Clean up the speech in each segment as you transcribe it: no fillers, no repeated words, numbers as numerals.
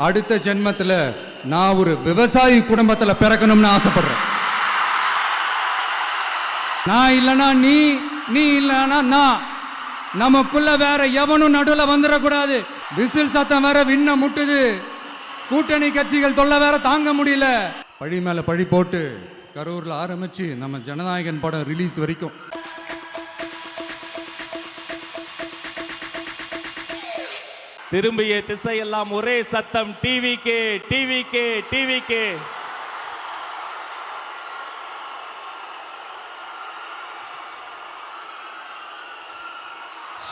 அடுத்த ஜென்மத்தில் நான் ஒரு விவசாயி குடும்பத்தில் பிறக்கணும்னு ஆசைப்படுறேன். நான் இல்லைனா நீ, நீ இல்லைனா நான், நமக்குள்ள வேற எவனும் நடுவில் வந்துடக்கூடாது. விசில் சத்தம் வேற விண்ண முட்டுது. கூட்டணி கட்சிகள் தொல்லை வேற தாங்க முடியல. பழி மேல பழி போட்டு கரூர்ல ஆரம்பிச்சு நம்ம ஜனநாயகன் படம் ரிலீஸ் வரைக்கும் திரும்பிய திசையெல்லாம் ஒரே சத்தம், டிவிகே டிவிகே டிவிகே.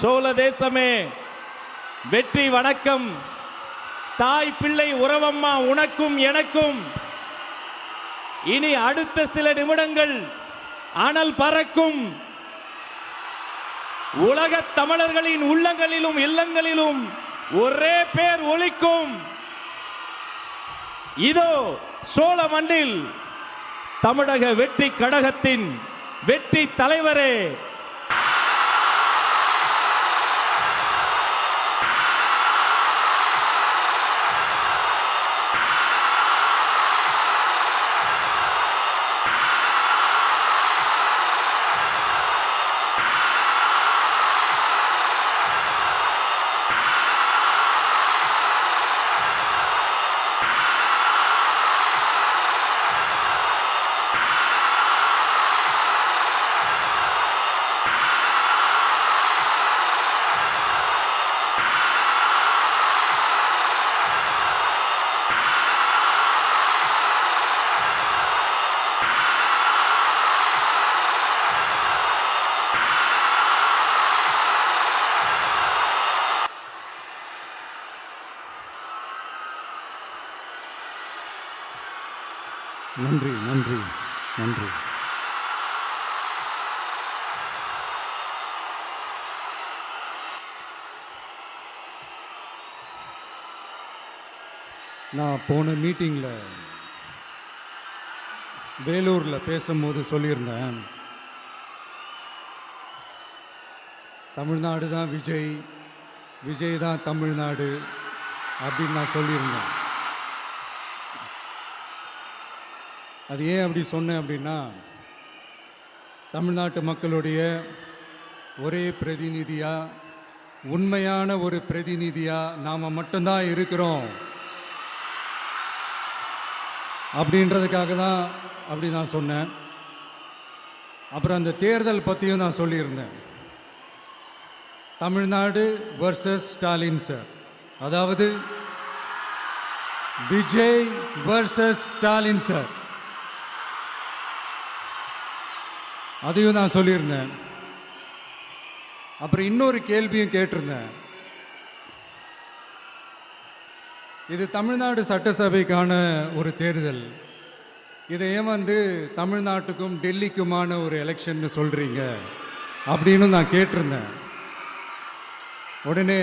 சோழ தேசமே வெற்றி வணக்கம். தாய் பிள்ளை உறவம்மா உனக்கும் எனக்கும். இனி அடுத்த சில நிமிடங்கள் அனல் பறக்கும். உலக தமிழர்களின் உள்ளங்களிலும் இல்லங்களிலும் ஒரே பேர் ஒலிக்கும். இதோ சோழ மண்ணில் தமிழக வெற்றி கழகத்தின் வெற்றி தலைவரே, நன்றி நன்றி நன்றி. நான் போன மீட்டிங்கில் வேலூரில் பேசும்போது சொல்லியிருந்தேன், தமிழ்நாடு தான் விஜய், விஜய் தான் தமிழ்நாடு அப்படின்னு நான் சொல்லியிருந்தேன். அது ஏன் அப்படி சொன்னேன் அப்படின்னா, தமிழ்நாட்டு மக்களுடைய ஒரே பிரதிநிதியாக, உண்மையான ஒரு பிரதிநிதியாக நாம் மட்டும்தான் இருக்கிறோம் அப்படின்றதுக்காக தான் அப்படி நான் சொன்னேன். அப்புறம் அந்த தேர்தல் பற்றியும் நான் சொல்லியிருந்தேன். தமிழ்நாடு வர்சஸ் ஸ்டாலின் சார், அதாவது விஜய் வர்சஸ் ஸ்டாலின் சார், அதையும் நான் சொல்லியிருந்தேன். அப்புறம் இன்னொரு கேள்வியும் கேட்டிருந்தேன். இது தமிழ்நாடு சட்டசபைக்கான ஒரு தேர்தல், இதை ஏன் தமிழ்நாட்டுக்கும் டெல்லிக்குமான ஒரு எலெக்ஷன்னு சொல்கிறீங்க அப்படின்னு நான் கேட்டிருந்தேன். உடனே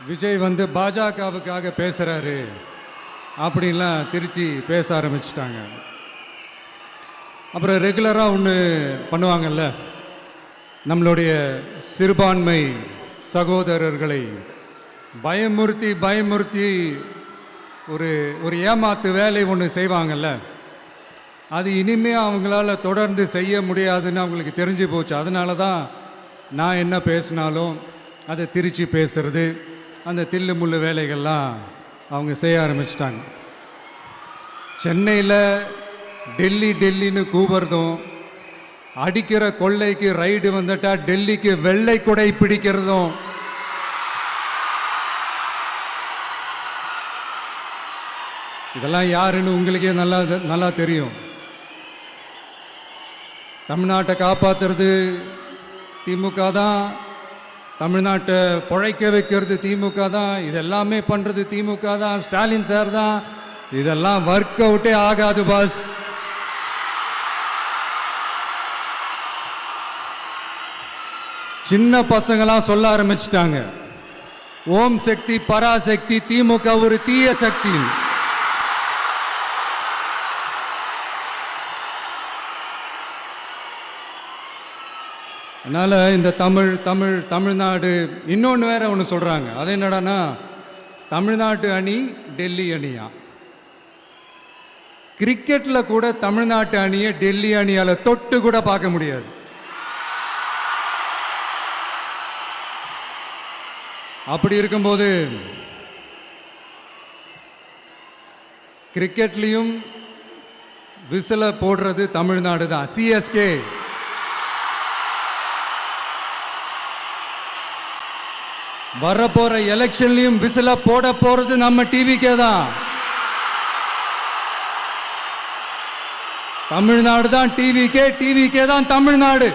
விஜய் பாஜகவுக்காக பேசுகிறாரு அப்படின்லாம் திருச்சி பேச ஆரம்பிச்சிட்டாங்க. அப்புறம் ரெகுலராக ஒன்று பண்ணுவாங்கல்ல, நம்மளுடைய சிறுபான்மை சகோதரர்களை பயமுறுத்தி பயமுறுத்தி ஒரு ஏமாத்து வேலை ஒன்று செய்வாங்கல்ல, அது இனிமே அவங்களால தொடர்ந்து செய்ய முடியாதுன்னு அவங்களுக்கு தெரிஞ்சு போச்சு. அதனால தான் நான் என்ன பேசினாலும் அதை திருச்சி பேசுறது, அந்த தில்லு முள்ளு வேலைகள்லாம் அவங்க செய்ய ஆரம்பிச்சிட்டாங்க. சென்னையில் டெல்லி டெல்லின்னு கூவுறதும், அடிக்கிற கொள்ளைக்கு ரைடு வந்துட்டா டெல்லிக்கு வெள்ளை கொடை பிடிக்கிறதும், இதெல்லாம் யாருன்னு உங்களுக்கே நல்லா தெரியும். தமிழ்நாட்டை காப்பாற்றுறது திமுக தான், தமிழ்நாட்டை பிழைக்க வைக்கிறது திமுக தான், இதெல்லாமே பண்ணுறது திமுக தான், ஸ்டாலின் சார் தான். இதெல்லாம் ஒர்க் அவுட்டே ஆகாது பாஸ். சின்ன பசங்களாம் சொல்ல ஆரம்பிச்சிட்டாங்க, ஓம் சக்தி பராசக்தி, திமுக ஒரு தீய சக்தி. அதனால் இந்த தமிழ்நாடு இன்னொன்று வேற ஒன்று சொல்கிறாங்க. அது என்னடான்னா, தமிழ்நாட்டு அணி டெல்லி அணியா? கிரிக்கெட்ல கூட தமிழ்நாட்டு அணியை டெல்லி அணியால தொட்டு கூட பார்க்க முடியாது. அப்படி இருக்கும்போது கிரிக்கெட்லயும் விசில போடுறது தமிழ்நாடு தான். சிஎஸ்கே வரப்போற எலெக்ஷன்லயும் விசில போட போறது நம்ம டிவிக்கே தான். தமிழ்நாடு தான் டிவிக்கே, டிவிக்கே தான் தமிழ்நாடு.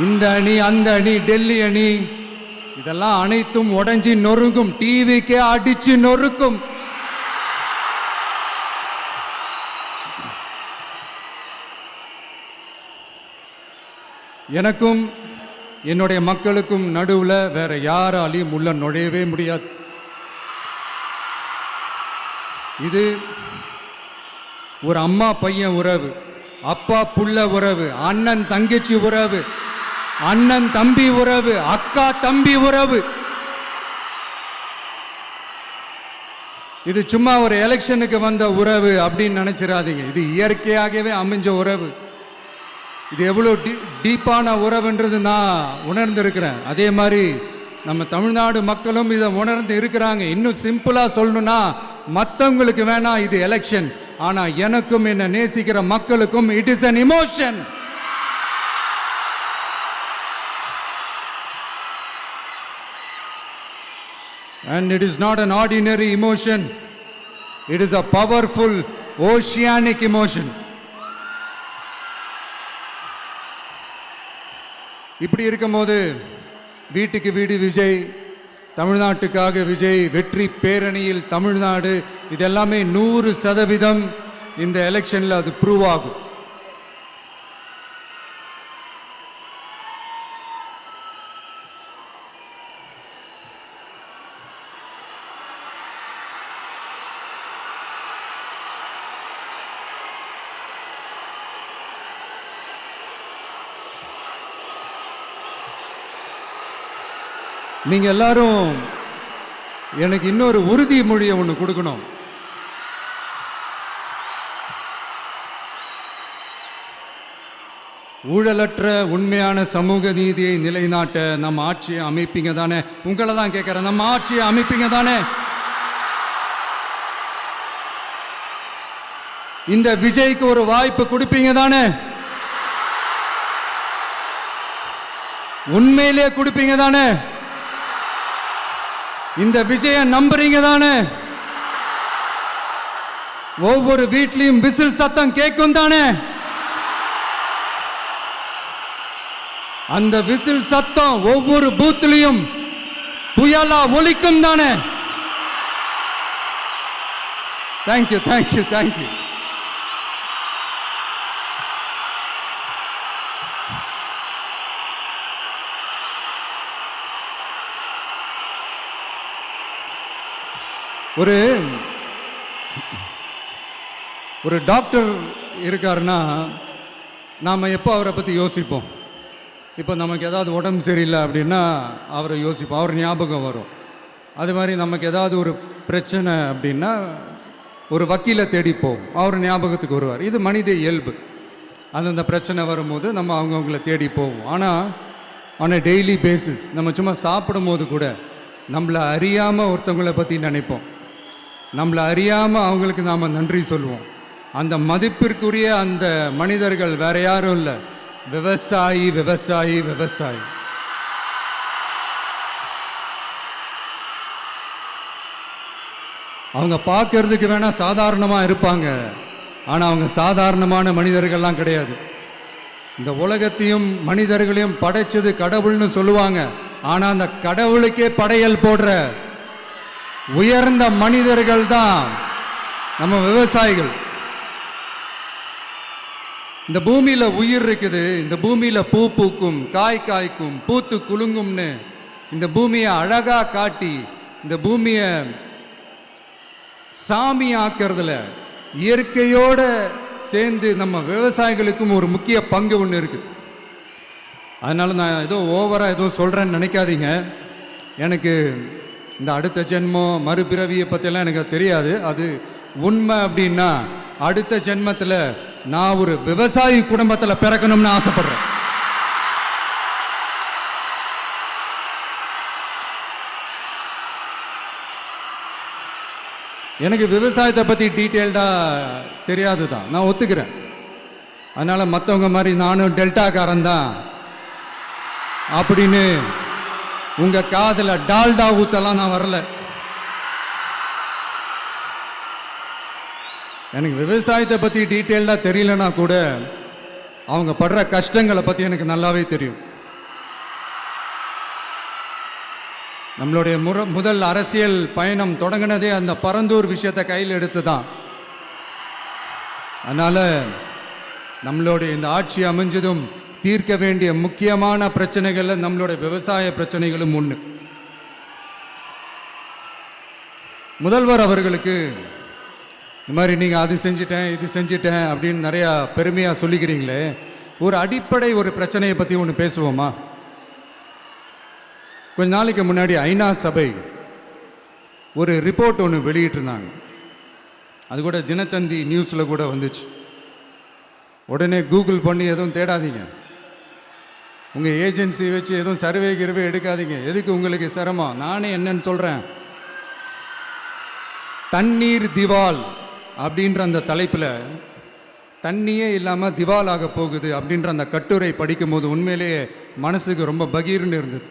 இந்த அணி அந்த அணி டெல்லி அணி இதெல்லாம் அனைத்தும் உடைஞ்சி நொறுங்கும். டிவிக்கே அடிச்சு நொறுக்கும். எனக்கும் என்னுடைய மக்களுக்கும் நடுவுல வேற யாராலையும் உள்ள நுழையவே முடியாது. இது ஒரு அம்மா பையன் உறவு, அப்பா புள்ள உறவு, அண்ணன் தங்கச்சி உறவு, அண்ணன் தம்பி உறவு, அக்கா தம்பி உறவு. இது சும்மா ஒரு எலெக்ஷனுக்கு வந்த உறவு அப்படின்னு நினைச்சிடாதீங்க. இது இயற்கையாகவே அமைஞ்ச உறவு. இது எவ்வளோ டீப்பான உறவுன்றது நான் உணர்ந்திருக்கிறேன். அதே மாதிரி நம்ம தமிழ்நாடு மக்களும் இதை உணர்ந்து இருக்கிறாங்க. இன்னும் சிம்பிளா சொல்லணும்னா, மற்றவங்களுக்கு வேணா இது எலெக்ஷன், ஆனா எனக்கும் என்ன நேசிக்கிற மக்களுக்கும் it is an emotion. And it is not an ordinary emotion. It is a powerful oceanic emotion. இப்படி இருக்கும்போது வீட்டுக்கு வீடு விஜய், தமிழ்நாட்டுக்காக விஜய், வெற்றி பேரணியில் தமிழ்நாடு, இதெல்லாமே 100% இந்த எலெக்ஷன்ல அது ப்ரூவ் ஆகும். நீங்க எல்லாரும் எனக்கு இன்னொரு உறுதிமொழியை ஒன்று கொடுக்கணும். ஊழலற்ற உண்மையான சமூக நீதியை நிலைநாட்ட நம்ம ஆட்சியை அமைப்பீங்க தானே? உங்களை தான் கேட்கிறேன், நம்ம ஆட்சியை அமைப்பீங்க தானே? இந்த விஜய்க்கு ஒரு வாய்ப்பு கொடுப்பீங்க தானே? உண்மையிலே கொடுப்பீங்க தானே? இந்த விஜய நம்புறீங்க தானே? ஒவ்வொரு வீட்லயும் விசில் சத்தம் கேட்கும் தானே? அந்த விசில் சத்தம் ஒவ்வொரு பூத்திலையும் புயலா ஒலிக்கும் தானே? Thank you, thank you, thank you. ஒரு டாக்டர் இருக்காருன்னா நாம் எப்போ அவரை பற்றி யோசிப்போம்? இப்போ நமக்கு ஏதாவது உடம்பு சரியில்லை அப்படின்னா அவரை யோசிப்போம், அவர் ஞாபகம் வரும். அது மாதிரி நமக்கு ஏதாவது ஒரு பிரச்சனை அப்படின்னா ஒரு வக்கீலை தேடிப்போம், அவர் ஞாபகத்துக்கு வருவார். இது மனித இயல்பு. அந்தந்த பிரச்சனை வரும்போது நம்ம அவங்கவுங்கள தேடி போவோம். ஆனால் ஆன் அ டெய்லி பேசிஸ் நம்ம சும்மா சாப்பிடும் போது கூட நம்மளை அறியாமல் ஒருத்தவங்களை பற்றி நினைப்போம். நம்மளை அறியாமல் அவங்களுக்கு நாம் நன்றி சொல்லுவோம். அந்த மதிப்பிற்குரிய அந்த மனிதர்கள் வேற யாரும் இல்லை, விவசாயி, விவசாயி, விவசாயி. அவங்க பார்க்கறதுக்கு வேணா சாதாரணமாக இருப்பாங்க, ஆனால் அவங்க சாதாரணமான மனிதர்கள்லாம் கிடையாது. இந்த உலகத்தையும் மனிதர்களையும் படைச்சது கடவுள்னு சொல்லுவாங்க, ஆனால் அந்த கடவுளுக்கே படையல் போடுற உயர்ந்த மனிதர்கள் தான் நம்ம விவசாயிகள். இந்த பூமியில உயிர் இருக்குது, இந்த பூமியில பூ பூக்கும், காய் காய்க்கும், பூத்து குலுங்கும்னு இந்த பூமியை அழகா காட்டி இந்த பூமியை சாமி ஆக்கிறதுல இயற்கையோட சேர்ந்து நம்ம விவசாயிகளுக்கும் ஒரு முக்கிய பங்கு ஒன்று இருக்குது. அதனால நான் ஏதோ ஓவரா ஏதோ சொல்றேன்னு நினைக்காதீங்க. எனக்கு இந்த அடுத்த ஜென்மம் மறுபிறவியை பற்றியெல்லாம் எனக்கு தெரியாது. அது உண்மை அப்படின்னா அடுத்த ஜென்மத்தில் நான் ஒரு விவசாயி குடும்பத்தில் பிறக்கணும்னு ஆசைப்படுறேன். எனக்கு விவசாயத்தை பற்றி டீட்டெயில்டாக தெரியாது தான், நான் ஒத்துக்கிறேன். அதனால் மற்றவங்க மாதிரி நானும் டெல்டாக்காரன் தான் அப்படின்னு உங்கள் காதில் டால்டா ஊத்தலாம் நான் வரல. எனக்கு விவசாயத்தை பற்றி டீட்டெயில்டாக தெரியலனா கூட அவங்க படுற கஷ்டங்களை பற்றி எனக்கு நல்லாவே தெரியும். நம்மளுடைய முதல் அரசியல் பயணம் தொடங்கினதே அந்த பரந்தூர் விஷயத்தை கையில் எடுத்து தான். அதனால் நம்மளுடைய இந்த ஆட்சி அமைஞ்சதும் தீர்க்க வேண்டிய முக்கியமான பிரச்சனைகளில் நம்மளுடைய விவசாய பிரச்சனைகளும் ஒன்று. முதல்வர் அவர்களுக்கு இந்த மாதிரி நீங்கள் அது செஞ்சிட்டேன் இது செஞ்சிட்டேன் அப்படின்னு நிறையா பெருமையாக சொல்லிக்கிறீங்களே, ஒரு அடிப்படை ஒரு பிரச்சனையை பற்றி ஒன்று பேசுவோமா? கொஞ்ச நாளைக்கு முன்னாடி ஐநா சபை ஒரு ரிப்போர்ட் ஒன்று வெளியிட்டிருந்தாங்க. அது கூட தினத்தந்தி நியூஸில் கூட வந்துச்சு. உடனே கூகுள் பண்ணி எதுவும் தேடாதீங்க, உங்கள் ஏஜென்சி வச்சு எதுவும் சர்வே கிருவே எடுக்காதீங்க. எதுக்கு உங்களுக்கு சிரமம்? நானே என்னன்னு சொல்கிறேன். தண்ணீர் திவால் அப்படின்ற அந்த தலைப்பில் தண்ணியே இல்லாமல் திவால் ஆக போகுது அப்படின்ற அந்த கட்டுரை படிக்கும்போது உண்மையிலேயே மனசுக்கு ரொம்ப பகீர்னு இருந்தது.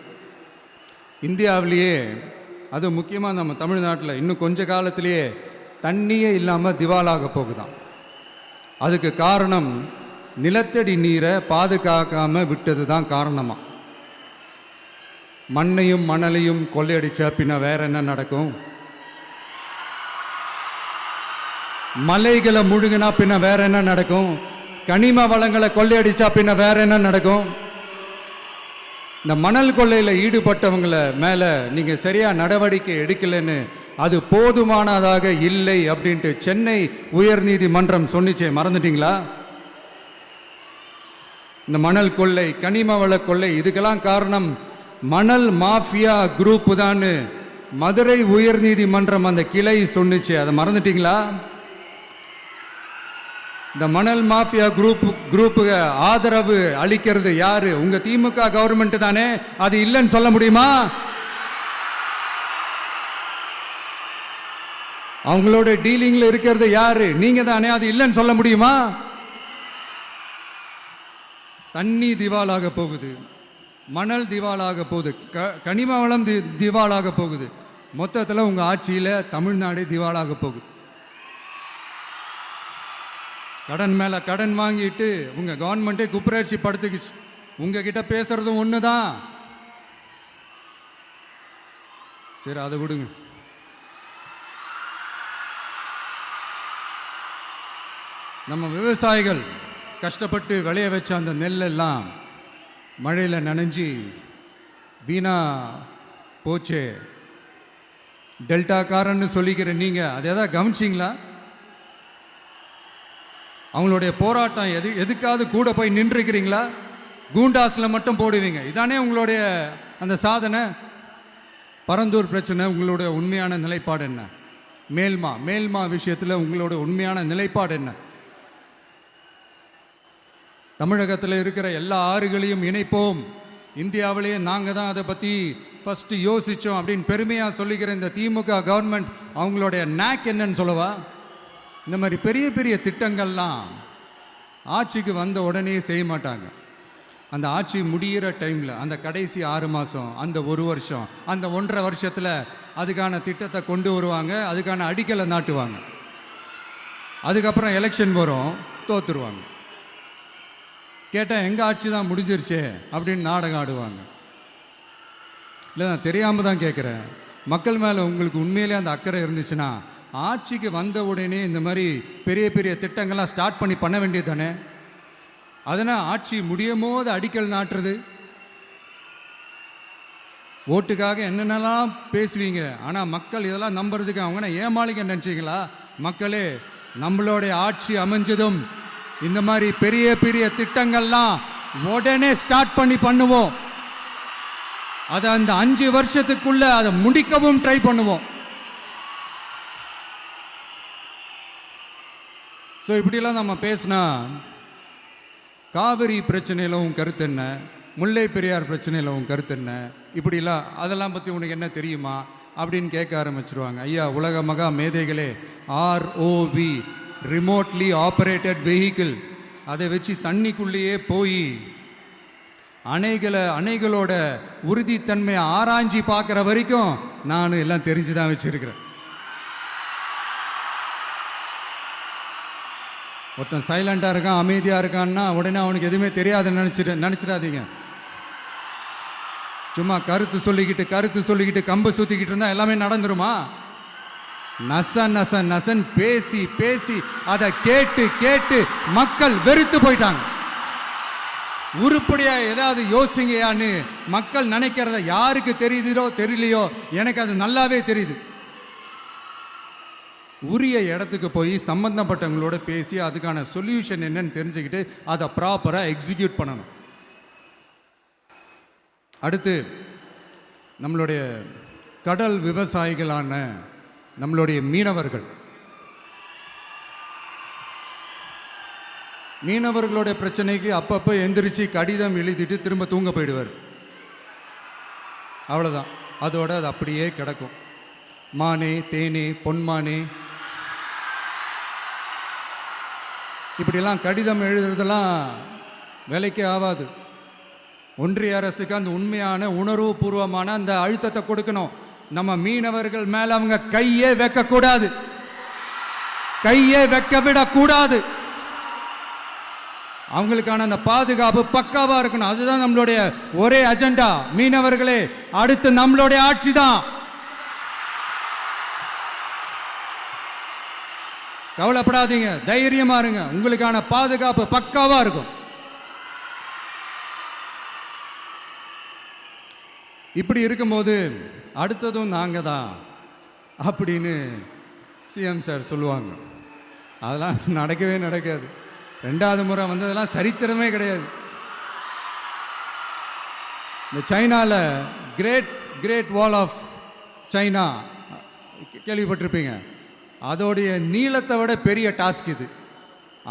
இந்தியாவிலேயே அது முக்கியமாக நம்ம தமிழ்நாட்டில் இன்னும் கொஞ்ச காலத்திலேயே தண்ணியே இல்லாமல் திவாலாக போகுதான். அதுக்கு காரணம் நிலத்தடி நீரை பாதுகாக்காமல் விட்டது தான் காரணமாக. மண்ணையும் மணலையும் கொள்ளையடிச்சா பின்ன வேற என்ன நடக்கும்? மலைகளை முழுகினா பின்ன வேற என்ன நடக்கும்? கனிம வளங்களை கொள்ளையடிச்சா பின்ன வேற என்ன நடக்கும்? இந்த மணல் கொள்ளையில் ஈடுபட்டவங்களை மேலே நீங்கள் சரியாக நடவடிக்கை எடுக்கலைன்னு அது போதுமானதாக இல்லை அப்படின்ட்டு சென்னை உயர்நீதிமன்றம் சொன்னிச்சே, மறந்துட்டீங்களா? இந்த மணல் கொள்ளை, கனிம வள கொள்ளை, இதுக்கெல்லாம் காரணம் மணல் மாஃபியா குரூப் தான் மதுரை உயர்நீதிமன்றம் அந்த கிளை சொன்னிச்சு. அதை மறந்துட்டீங்களா? இந்த மணல் மாஃபியா குரூப்புக்கு ஆதரவு அளிக்கிறது யாரு? உங்க திமுக கவர்மெண்ட் தானே. அது இல்லைன்னு சொல்ல முடியுமா? அவங்களோட டீலிங்ல இருக்கிறது யாரு? நீங்க தானே. அது இல்லைன்னு சொல்ல முடியுமா? தண்ணி திவாலாக போகுது, மணல் திவாலாக போகுது, கனிம வளம் திவாலாக போகுது. மொத்தத்தில் உங்க ஆட்சியில் தமிழ்நாடு திவாலாக போகுது. கடன் மேலே கடன் வாங்கிட்டு உங்கள் கவர்மெண்ட்டே குப்பராட்சி படுத்துக்குச்சு. உங்ககிட்ட பேசுறதும் ஒன்று தான். சரி, அதை விடுங்க. நம்ம விவசாயிகள் கஷ்டப்பட்டு விளைய வச்ச அந்த நெல்லெல்லாம் மழையில் நனைஞ்சி வீணா போச்சே. டெல்டாக்காரன்னு சொல்லிக்கிற நீங்கள் அதை எதாவது கவனிச்சிங்களா? அவங்களுடைய போராட்டம் எதுக்காவது கூட போய் நின்றுக்கிறீங்களா? கூண்டாஸில் மட்டும் போடுவீங்க. இதானே உங்களுடைய அந்த சாதனை. பரந்தூர் பிரச்சனை, உங்களுடைய உண்மையான நிலைப்பாடு என்ன? மேல்மா விஷயத்தில் உங்களோட உண்மையான நிலைப்பாடு என்ன? தமிழகத்தில் இருக்கிற எல்லா ஆறுகளையும் இணைப்போம், இந்தியாவிலேயே நாங்கள் தான் அதை பற்றி ஃபஸ்ட்டு யோசித்தோம் அப்படின்னு பெருமையாக சொல்லிக்கிற இந்த திமுக கவர்மெண்ட் அவங்களுடைய நாக் என்னன்னு சொல்லவா? இந்த மாதிரி பெரிய பெரிய திட்டங்கள்லாம் ஆட்சிக்கு வந்த உடனே செய்ய மாட்டாங்க. அந்த ஆட்சி முடிகிற டைமில், அந்த கடைசி 6 மாதம், அந்த 1 வருஷம், அந்த 1.5 வருஷத்தில் அதுக்கான திட்டத்தை கொண்டு வருவாங்க, அதுக்கான அடிக்கலை நாட்டுவாங்க. அதுக்கப்புறம் எலெக்ஷன் வரும், தோத்துருவாங்க. கேட்டால் எங்கள் ஆட்சி தான் முடிஞ்சிருச்சே அப்படின்னு நாடகம் ஆடுவாங்க. இல்லை, நான் தெரியாமல் தான் கேட்குறேன். மக்கள் மேலே உங்களுக்கு உண்மையிலே அந்த அக்கறை இருந்துச்சுன்னா ஆட்சிக்கு வந்த உடனே இந்த மாதிரி பெரிய பெரிய திட்டங்கள்லாம் ஸ்டார்ட் பண்ண வேண்டியது தானே. அதனால் ஆட்சி முடியும் போது அடிக்கல் நாட்டுறது. ஓட்டுக்காக என்னென்னலாம் பேசுவீங்க, ஆனால் மக்கள் இதெல்லாம் நம்புறதுக்கு அவங்க ஏமாளிங்க நினச்சிங்களா? மக்களே, நம்மளுடைய ஆட்சி அமைஞ்சதும் இந்த மாதிரி பெரிய பெரிய திட்டங்கள்லாம் உடனே ஸ்டார்ட் பண்ணுவோம். அதை அந்த 5 வருஷத்துக்குள்ள அதை முடிக்கவும் ட்ரை பண்ணுவோம். ஸோ இப்படிலாம் நம்ம பேசினா காவிரி பிரச்சனையில் உன் கருத்து என்ன, முல்லை பெரியார் பிரச்சனையில் உன் கருத்து என்ன, இப்படிலாம் அதெல்லாம் பற்றி உனக்கு என்ன தெரியுமா அப்படின்னு கேட்க ஆரம்பிச்சிருவாங்க. ஐயா, உலக மகா மேதைகளே, ROV, ரிமோட்லி ஆப்ரேட்டட் வெஹிக்கிள், அதை வச்சு தண்ணிக்குள்ளேயே போய் அணைகளோட உறுதித்தன்மையை ஆராய்ச்சி பார்க்குற வரைக்கும் நான் எல்லாம் தெரிஞ்சு தான் வச்சிருக்கிறேன். ஒருத்தன் சைலண்டாக இருக்கான், அமைதியாக இருக்கான்னா உடனே அவனுக்கு எதுவுமே தெரியாதுன்னு நினச்சிடாதீங்க. சும்மா கருத்து சொல்லிக்கிட்டு கம்பு சுற்றிக்கிட்டு இருந்தால் எல்லாமே நடந்துருமா? நசன் பேசி அதை கேட்டு மக்கள் வெறுத்து போயிட்டாங்க. உருப்படியா ஏதாவது யோசிங்கயான்னு மக்கள் நினைக்கிறத யாருக்கு தெரியுதோ தெரியலையோ, எனக்கு அது நல்லாவே தெரியுது. உரிய இடத்துக்கு போய் சம்பந்தப்பட்டவங்களோட பேசி அதுக்கான சொல்யூஷன் என்னன்னு தெரிஞ்சுக்கிட்டு அதை ப்ராப்பராக எக்ஸிக்யூட் பண்ணணும். அடுத்து நம்மளுடைய கடல் விவசாயிகளான நம்மளுடைய மீனவர்களுடைய பிரச்சனைக்கு அப்பப்போ எந்திரிச்சு கடிதம் எழுதிட்டு திரும்ப தூங்க போயிடுவார். அவ்வளோதான், அதோட அது அப்படியே கிடக்கும். மானே தேனே பொன்மானே இப்படிலாம் கடிதம் எழுதுறதெல்லாம் வேலைக்கே ஆகாது. ஒன்றிய அரசுக்கு அந்த உண்மையான உணர்வுபூர்வமான அந்த அழுத்தத்தை கொடுக்கணும். நம்ம மீனவர்கள் மேல அவங்க கையே வைக்கக்கூடாது, கையே வைக்க விடக்கூடாது. அவங்களுக்கான அந்த பாதுகாப்பு பக்காவா இருக்கணும். அதுதான் நம்மளுடைய ஒரே அஜெண்டா. மீனவர்களே, அடுத்து நம்மளுடைய ஆட்சி தான். கவலைப்படாதீங்க, தைரியமா இருங்க, உங்களுக்கான பாதுகாப்பு பக்காவா இருக்கும். இப்படி இருக்கும்போது அடுத்ததும் நாங்க தான் அப்படின்னு சிஎம் சார் சொல்லுவாங்க. அதெல்லாம் நடக்கவே நடக்காது. 2வது முறை வந்ததெல்லாம் சரித்திரமே கிடையாது. இந்த சைனால கிரேட் வால் ஆஃப் சைனா கேள்விப்பட்டிருப்பீங்க. அதோடைய நீளத்தை விட பெரிய டாஸ்க் இது.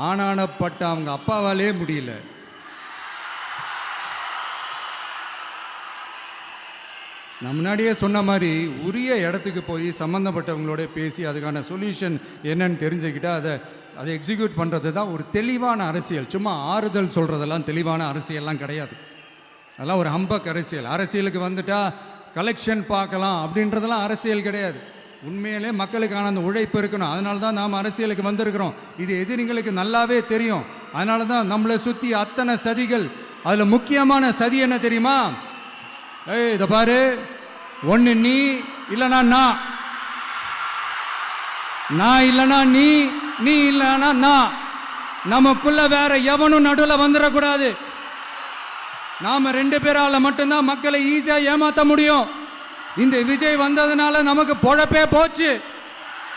ஆனானப்பட்ட அவங்க அப்பாவாலே முடியல. நான் முன்னாடியே சொன்ன மாதிரி உரிய இடத்துக்கு போய் சம்மந்தப்பட்டவங்களோட பேசி அதுக்கான சொல்யூஷன் என்னன்னு தெரிஞ்சுக்கிட்டா அதை எக்ஸிக்யூட் பண்ணுறது தான் ஒரு தெளிவான அரசியல். சும்மா ஆறுதல் சொல்கிறதெல்லாம் தெளிவான அரசியல்லாம் கிடையாது. அதெல்லாம் ஒரு ஹம்பக் அரசியல். அரசியலுக்கு வந்துட்டா கலெக்ஷன் பார்க்கலாம் அப்படின்றதெல்லாம் அரசியல் கிடையாது. உண்மையிலே மக்களுக்கான அந்த உழைப்பு இருக்கணும். அதனால தான் நாம் அரசியலுக்கு வந்திருக்கிறோம். இது எதிரிங்களுக்கு நல்லாவே தெரியும். அதனால தான் நம்மளை சுற்றி அத்தனை சதிகள். அதில் முக்கியமான சதி என்ன தெரியுமா? இதை பாரு, ஒன்று நீ இல்லைனா நான் இல்லைனா நீ இல்லைனா நான். நமக்குள்ள வேற எவனும் நடுவில் வந்துடக்கூடாது. நாம 2 பேரால மட்டும்தான் மக்களை ஈஸியாக ஏமாற்ற முடியும். இந்த விஜய் வந்ததுனால நமக்கு பொழப்பே போச்சு.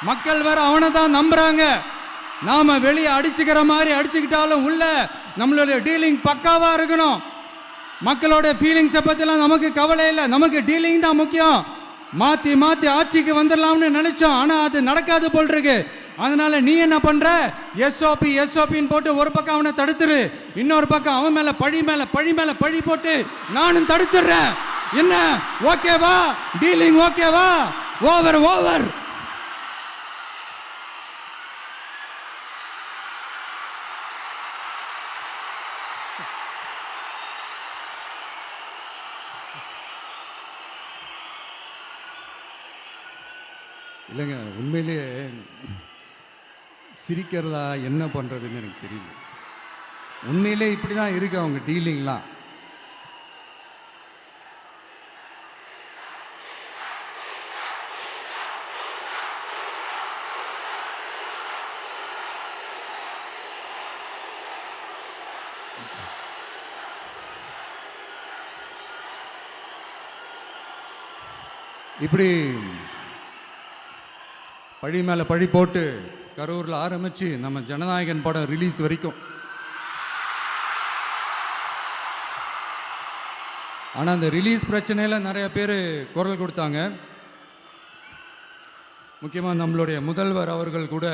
மக்கள் வேற அவனை தான் நம்புறாங்க. நாம வெளியே அடிச்சுக்கிற மாதிரி அடிச்சுக்கிட்டாலும் உள்ள நம்மளுடைய டீலிங் பக்காவா இருக்கணும். மக்களோட ஃபீலிங்ஸை பற்றிலாம் நமக்கு கவலை இல்லை. நமக்கு டீலிங் தான் முக்கியம். மாற்றி ஆட்சிக்கு வந்துடலாம்னு நினைச்சோம், ஆனால் அது நடக்காது போல் இருக்கு. அதனால நீ என்ன பண்ற? எஸ்ஓபின்னு போட்டு ஒரு பக்கம் அவனை தடுத்துரு, இன்னொரு பக்கம் அவன் மேல பழி போட்டு நானும் தடுத்துடுறேன். என்ன ஓகேவா? டீலிங் ஓகேவா? ஓவர். இல்லைங்க, உண்மையிலேயே சிரிக்கிறதா என்ன பண்ணுறதுன்னு எனக்கு தெரியல. உண்மையிலே இப்படி தான் இருக்கு அவங்க டீலிங்லாம். இப்படி பழி மேலே பழி போட்டு கரூரில் ஆரம்பித்து நம்ம ஜனநாயகன் படம் ரிலீஸ் வரைக்கும் ஆனால் அந்த ரிலீஸ் பிரச்சனையில் நிறைய பேர் குரல் கொடுத்தாங்க. முக்கியமாக நம்மளுடைய முதல்வர் அவர்கள் கூட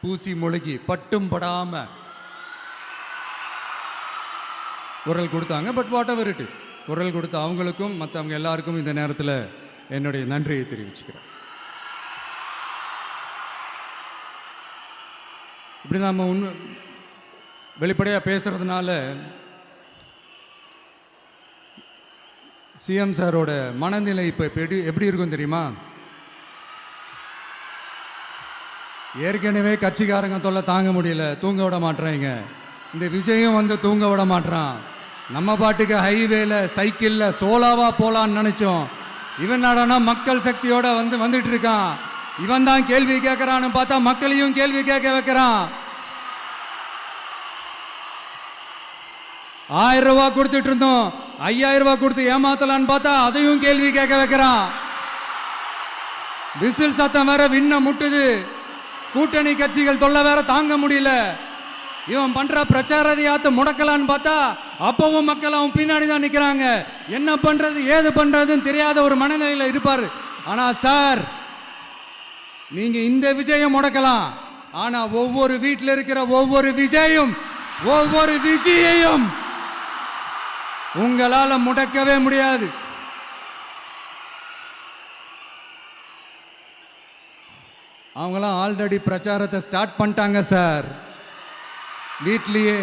பூசி மொழிகி பட்டும் படாமல் குரல் கொடுத்தாங்க. But what ever it is, குரல் கொடுத்த அவங்களுக்கும் மற்றவங்க எல்லாருக்கும் இந்த நேரத்தில் என்னுடைய நன்றியை தெரிவிச்சுக்கிறேன். இப்படி நாம் வெளிப்படையாக பேசுறதுனால சிஎம் சாரோட மனநிலை இப்போ எப்படி இருக்கும் தெரியுமா? ஏற்கனவே கட்சிக்காரங்க தொல்லை தாங்க முடியல, தூங்க விட மாட்டேறாங்க. இந்த விஜயும் வந்து தூங்க விட மாட்டான். நம்ம பாட்டுக்கு ஹைவேல சைக்கிளில் சோலாவா போலான்னு நினைச்சோம். இவன் நாடானா மக்கள் சக்தியோட வந்துட்டு இருக்கான். இவன் தான் கேள்வி கேட்கறான்னு பார்த்தா மக்களையும் கேள்வி கேட்க வைக்கிறான். 1000 ரூபாய் கொடுத்துட்டு இருந்தோம், 5000 ரூபாய் கொடுத்து ஏமாத்தலான்னு பார்த்தா அதையும் கேள்வி கேட்க வைக்கிறான். விசில் சத்தம் வேற விண்ண முட்டுது. கூட்டணி கட்சிகள் தொல்லை வேற தாங்க முடியல. இவன் பண்ற பிரச்சாரத்தையாத்த முடக்கலான்னு பார்த்தா அப்பவும் மக்கள் அவன் பின்னாடி தான் நிக்கிறாங்க. என்ன பண்றது ஏது பண்றதுன்னு தெரியாத ஒரு மனநிலையில் இருப்பாரு. ஆனா சார், நீங்க இந்த விஜயம் முடக்கலாம், ஆனா ஒவ்வொரு வீட்டில் இருக்கிற ஒவ்வொரு விஜயையும் உங்களால முடக்கவே முடியாது. அவங்களாம் ஆல்ரெடி பிரச்சாரத்தை ஸ்டார்ட் பண்ணிட்டாங்க சார். வீட்லயே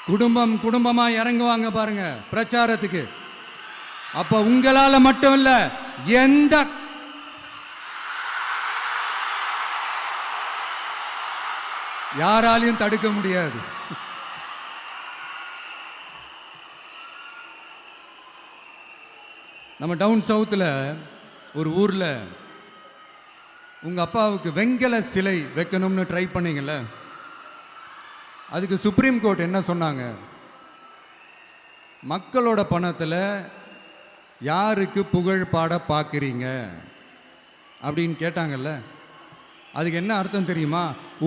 குடும்பமா இறங்குவாங்க பாருங்க பிரச்சாரத்துக்கு. அப்ப உங்களால மட்டும் இல்ல, எந்த யாராலையும் தடுக்க முடியாது. நம்ம டவுன் சவுத்தில் ஒரு ஊரில் உங்கள் அப்பாவுக்கு வெங்கல சிலை வைக்கணும்னு ட்ரை பண்ணீங்கல்ல, அதுக்கு சுப்ரீம் கோர்ட் என்ன சொன்னாங்க? மக்களோட பணத்தில் யாருக்கு புகழ் பாட பார்க்குறீங்க அப்படின்னு கேட்டாங்கல்ல. அதுக்கு என்ன அர்த்தம் தெரியுமா?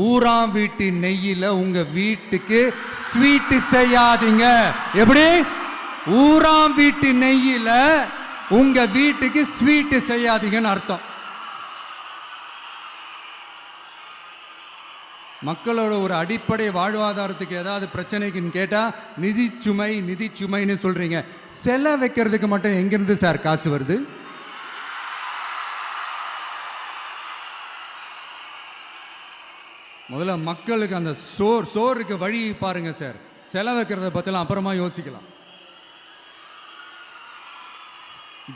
ஊராம் வீட்டு நெய்யில் உங்கள் வீட்டுக்கு ஸ்வீட்டு செய்யாதீங்க. எப்படி? ஊராம் வீட்டு நெய்யில் உங்க வீட்டுக்கு ஸ்வீட்டு செய்யாதீங்கன்னு அர்த்தம். மக்களோட ஒரு அடிப்படை வாழ்வாதாரத்துக்கு ஏதாவது பிரச்சனைக்குன்னு கேட்டா நிதி சுமைன்னு சொல்றீங்க. செலை வைக்கிறதுக்கு மட்டும் எங்கிருந்து சார் காசு வருது? முதல்ல மக்களுக்கு அந்த சோறுக்கு வழி பாருங்க சார். செலை வைக்கிறத பத்திலாம் அப்புறமா யோசிக்கலாம்.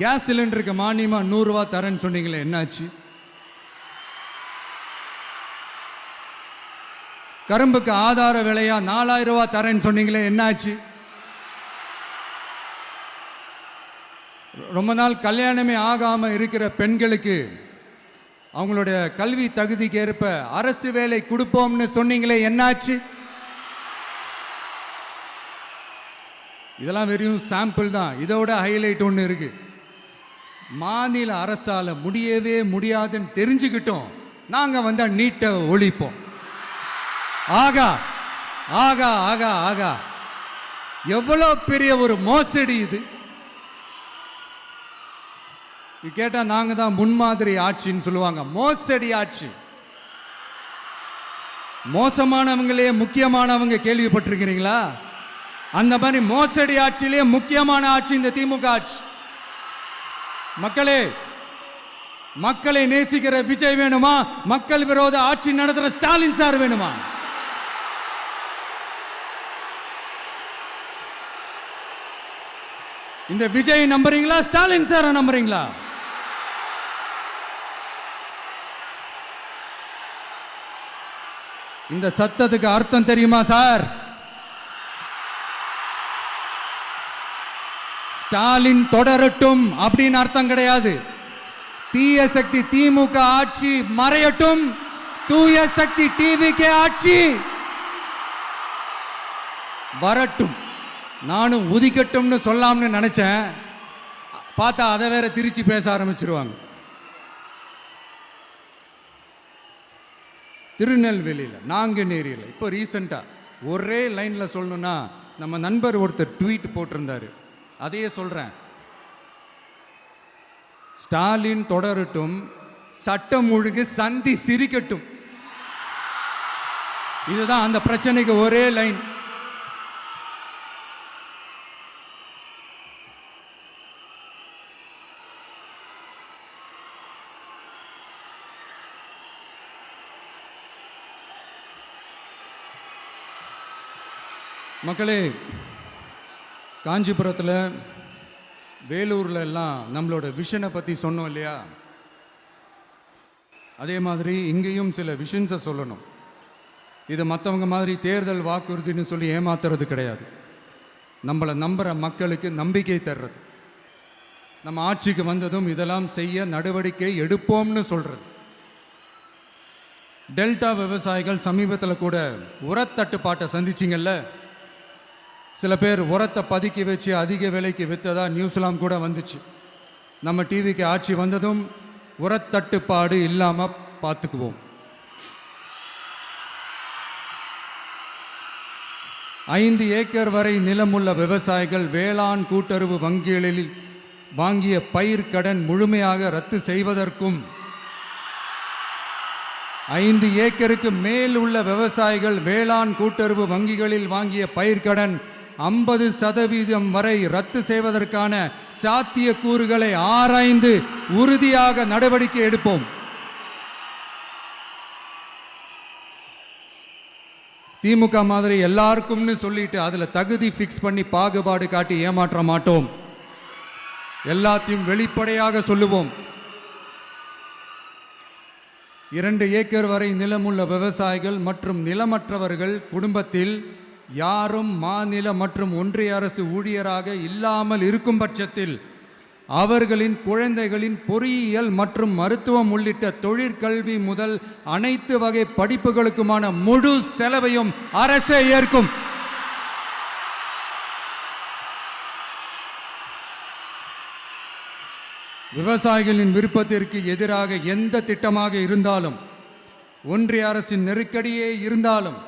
கேஸ் சிலிண்டருக்கு மானியமா 100 ரூபாய் தரேன்னு சொன்னீங்களே, என்னாச்சு? கரும்புக்கு ஆதார விலையா 4000 ரூபாய் தரேன்னு சொன்னீங்களே, என்னாச்சு? ரொம்ப நாள் கல்யாணமே ஆகாம இருக்கிற பெண்களுக்கு அவங்களுடைய கல்வி தகுதிக்கு ஏற்ப அரசு வேலை கொடுப்போம்னு சொன்னீங்களே, என்னாச்சு? இதெல்லாம் வெறும் சாம்பிள் தான். இதோட ஹைலைட் ஒன்று இருக்கு. மாநில அரசால முடியவே முடியாதுன்னு தெரிஞ்சுக்கிட்டோம், நாங்க வந்தா நீட்டை ஒழிப்போம். ஆகா ஆகா ஆகா ஆகா, எவ்வளவு பெரிய ஒரு மோசடி இது! கேட்டா நாங்க தான் முன்மாதிரி ஆட்சின்னு சொல்லுவாங்க. மோசடி ஆட்சி. மோசமானவங்களே முக்கியமானவங்க கேள்விப்பட்டிருக்கிறீங்களா? அந்த மாதிரி மோசடி ஆட்சியிலே முக்கியமான ஆட்சி இந்த திமுக ஆட்சி. மக்களே, மக்களை நேசிக்கிற விஜய் வேணுமா? மக்கள் விரோத ஆட்சி நடத்துற ஸ்டாலின் சார் வேணுமா? இந்த விஜய் நம்புறீங்களா, ஸ்டாலின் சார் நம்புறீங்களா? இந்த சத்தத்துக்கு அர்த்தம் தெரியுமா சார்? ஸ்டாலின் தொடரட்டும் அப்படின்னு அர்த்தம் கிடையாது. தீய சக்தி திமுக ஆட்சி மறையட்டும், தூய சக்தி டிவிகே ஆட்சி வரட்டும். நானும் உதிக்கட்டும்னு சொல்லாம்னு நினைச்சேன், பார்த்தா அதை வேற திருச்சி பேச ஆரம்பிச்சிருவாங்க. திருநெல்வேலியில், நாங்குநேரியில் இப்போ ரீசெண்டாக ஒரே லைனில் சொல்லணும்னா நம்ம நண்பர் ஒருத்தர் ட்வீட் போட்டிருந்தாரு, அதையே சொல்றேன். ஸ்டாலின் தொடரட்டும், சட்டம் ஒழுங்கு சந்தி சிரிக்கட்டும். இதுதான் அந்த பிரச்சனைக்கு ஒரே லைன். மக்களே, காஞ்சிபுரத்தில் வேலூரில் எல்லாம் நம்மளோட விஷனை பற்றி சொன்னோம் இல்லையா? அதே மாதிரி இங்கேயும் சில விஷன்ஸை சொல்லணும். இது மற்றவங்க மாதிரி தேர்தல் வாக்குறுதின்னு சொல்லி ஏமாத்துறது கிடையாது. நம்மளை நம்புகிற மக்களுக்கு நம்பிக்கை தர்றது. நம்ம ஆட்சிக்கு வந்ததும் இதெல்லாம் செய்ய நடவடிக்கை எடுப்போம்னு சொல்கிறது. டெல்டா விவசாயிகள் சமீபத்தில் கூட உரத்தட்டுப்பாட்டை சந்திச்சிங்கல்ல. சில பேர் உரத்தை பதுக்கி வச்சு அதிக விலைக்கு விற்றதா நியூஸ்லாம் கூட வந்துச்சு. நம்ம டிவிக்கு ஆட்சி வந்ததும் உரத்தட்டுப்பாடு இல்லாமல் பார்த்துக்குவோம். 5 ஏக்கர் வரை நிலமுள்ள விவசாயிகள் வேளாண் கூட்டுறவு வங்கிகளில் வாங்கிய பயிர் கடன் முழுமையாக ரத்து செய்வதற்கும், 5 ஏக்கருக்கு மேல் உள்ள விவசாயிகள் வேளாண் கூட்டுறவு வங்கிகளில் வாங்கிய பயிர்க்கடன் 50% வரை ரத்து செய்வதற்கான சாத்திய கூறுகளை ஆராய்ந்து உறுதியாக நடவடிக்கை எடுப்போம். திமுக மாதிரி எல்லாருக்கும்னு சொல்லிட்டு அதுல தகுதி ஃபிக்ஸ் பண்ணி பாகுபாடு காட்டி ஏமாற்ற மாட்டோம். எல்லாத்தையும் வெளிப்படையாக சொல்லுவோம். 2 ஏக்கர் வரை நிலமுள்ள விவசாயிகள் மற்றும் நிலமற்றவர்கள் குடும்பத்தில் யாரும் மாநில மற்றும் ஒன்றிய அரசு ஊழியராக இல்லாமல் இருக்கும் பட்சத்தில் அவர்களின் குழந்தைகளின் பொறியியல் மற்றும் மருத்துவம் உள்ளிட்ட தொழிற்கல்வி முதல் அனைத்து வகை படிப்புகளுக்குமான முழு செலவையும் அரசே ஏற்கும். விவசாயிகளின் விருப்பத்திற்கு எதிராக எந்த திட்டமாக இருந்தாலும், ஒன்றிய அரசின் நெருக்கடியே இருந்தாலும்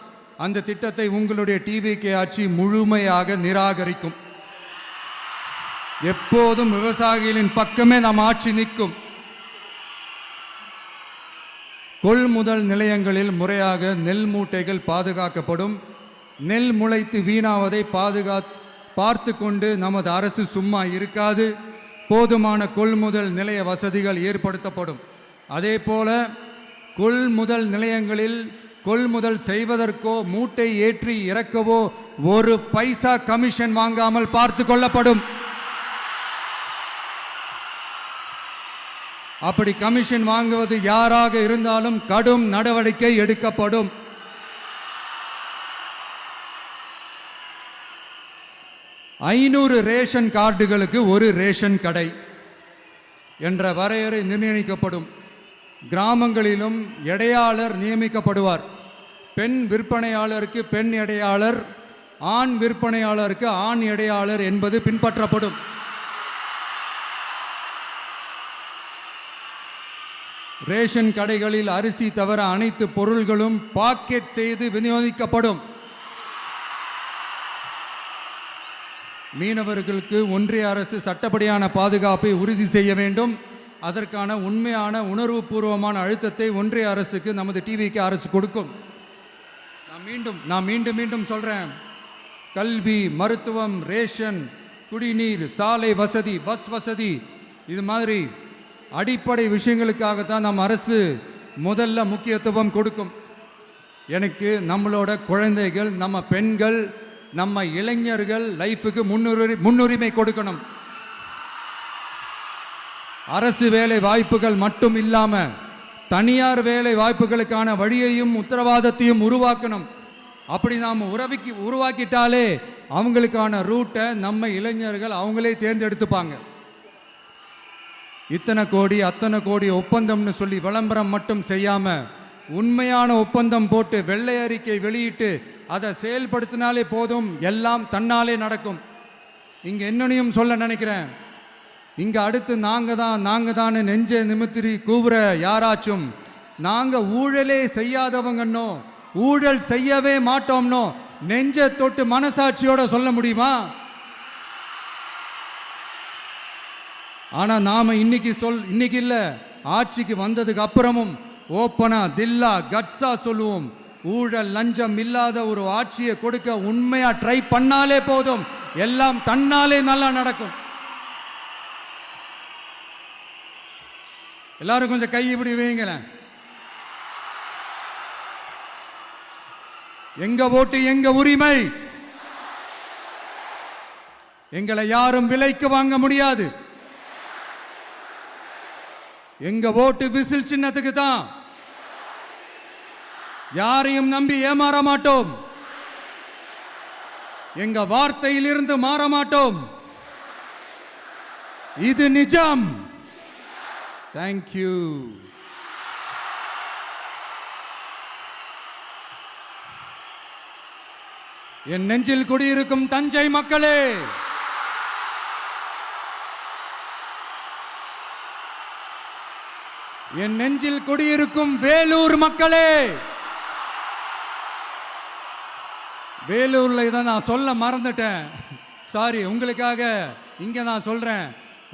அந்த திட்டத்தை உங்களுடைய டிவிகே ஆட்சி முழுமையாக நிராகரிக்கும். எப்போதும் விவசாயிகளின் பக்கமே நம் ஆட்சி நிற்கும். கொள்முதல் நிலையங்களில் முறையாக நெல் மூட்டைகள் பாதுகாக்கப்படும். நெல் முளைத்து வீணாவதை பார்த்து கொண்டு நமது அரசு சும்மா இருக்காது. போதுமான கொள்முதல் நிலைய வசதிகள் ஏற்படுத்தப்படும். அதே போல கொள்முதல் நிலையங்களில் கொள்முதல் செய்வதற்கோ மூட்டை ஏற்றி இறக்கவோ 1 பைசா கமிஷன் வாங்காமல் பார்த்து கொள்ளப்படும். அப்படி கமிஷன் வாங்குவது யாராக இருந்தாலும் கடும் நடவடிக்கை எடுக்கப்படும். ஐநூறு ரேஷன் கார்டுகளுக்கு 1 ரேஷன் கடை என்ற வரையறை நிர்ணயிக்கப்படும். கிராமங்களிலும் எடையாளர் நியமிக்கப்படுவார். பெண் விற்பனையாளருக்கு பெண் எடையாளர், ஆண் விற்பனையாளருக்கு ஆண் எடையாளர் என்பது பின்பற்றப்படும். ரேஷன் கடைகளில் அரிசி தவிர அனைத்து பொருள்களும் பாக்கெட் செய்து விநியோகிக்கப்படும். மீனவர்களுக்கு ஒன்றிய அரசு சட்டப்படியான பாதுகாப்பை உறுதி செய்ய வேண்டும். அதற்கான உண்மையான உணர்வுபூர்வமான அழுத்தத்தை ஒன்றிய அரசுக்கு நமது டிவிக்கு அரசு கொடுக்கும். நான் மீண்டும் சொல்றேன். கல்வி, மருத்துவம், ரேஷன், குடிநீர், சாலை வசதி, பஸ் வசதி, இது மாதிரி அடிப்படை விஷயங்களுக்காகத்தான் நம் அரசு முதல்ல முக்கியத்துவம் கொடுக்கும். எனக்கு நம்மளோட குழந்தைகள், நம்ம பெண்கள், நம்ம இளைஞர்கள் லைஃபுக்கு முன்னுரிமை கொடுக்கணும். அரசு வேலை வாய்ப்புகள் மட்டும் இல்லாம தனியார் வேலை வாய்ப்புகளுக்கான வழியையும் உத்தரவாதத்தையும் உருவாக்கணும். அப்படி நாம் உருவாக்கிட்டாலே அவங்களுக்கான ரூட்டை நம்ம இளைஞர்கள் அவங்களே தேர்ந்தெடுத்துப்பாங்க. இத்தனை கோடி அத்தனை கோடி ஒப்பந்தம்னு சொல்லி விளம்பரம் மட்டும் செய்யாம உண்மையான ஒப்பந்தம் போட்டு வெள்ளை அறிக்கை வெளியிட்டு அதை செயல்படுத்தினாலே போதும், எல்லாம் தன்னாலே நடக்கும். இங்க என்னனையும் சொல்ல நினைக்கிறேன். இங்க அடுத்து நாங்க தான் நெஞ்சை நிமித்திரி கூவுற யாராச்சும் நாங்க ஊழலே செய்யாதவங்கன்னோ ஊழல் செய்யவே மாட்டோம்னோ நெஞ்ச தொட்டு மனசாட்சியோட சொல்ல முடியுமா? ஆனா நாம இன்னைக்கு இல்ல, ஆட்சிக்கு வந்ததுக்கு அப்புறமும் ஓப்பனா தில்லா கட்ஸா சொல்லுவோம், ஊழல் லஞ்சம் இல்லாத ஒரு ஆட்சியை கொடுக்க உண்மையா ட்ரை பண்ணாலே போதும், எல்லாம் தன்னாலே நல்லா நடக்கும். எல்லாரும் கொஞ்சம் கை இப்படி வைங்களேன். எங்க ஓட்டு எங்க உரிமை, எங்களை யாரும் விலைக்கு வாங்க முடியாது. எங்க ஓட்டு விசில் சின்னத்துக்கு தான். யாரையும் நம்பி ஏமாற மாட்டோம். எங்க வார்த்தையிலிருந்து மாற மாட்டோம். இது நிஜம். தேங்க்யூ. என் நெஞ்சில் குடியிருக்கும் தஞ்சை மக்களே, என் நெஞ்சில் குடியிருக்கும் வேலூர் மக்களே, வேலூர்ல இதை நான் சொல்ல மறந்துட்டேன், சாரி. உங்களுக்காக இங்க நான் சொல்றேன்,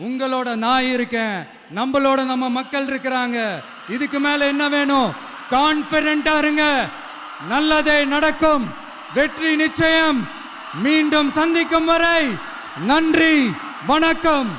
உங்களோட நான் இருக்கேன், நம்மளோட நம்ம மக்கள் இருக்கிறாங்க. இதுக்கு மேல என்ன வேணும்? கான்பிடென்ட்டா இருங்க, நல்லதே நடக்கும், வெற்றி நிச்சயம். மீண்டும் சந்திக்கும் வரை நன்றி, வணக்கம்.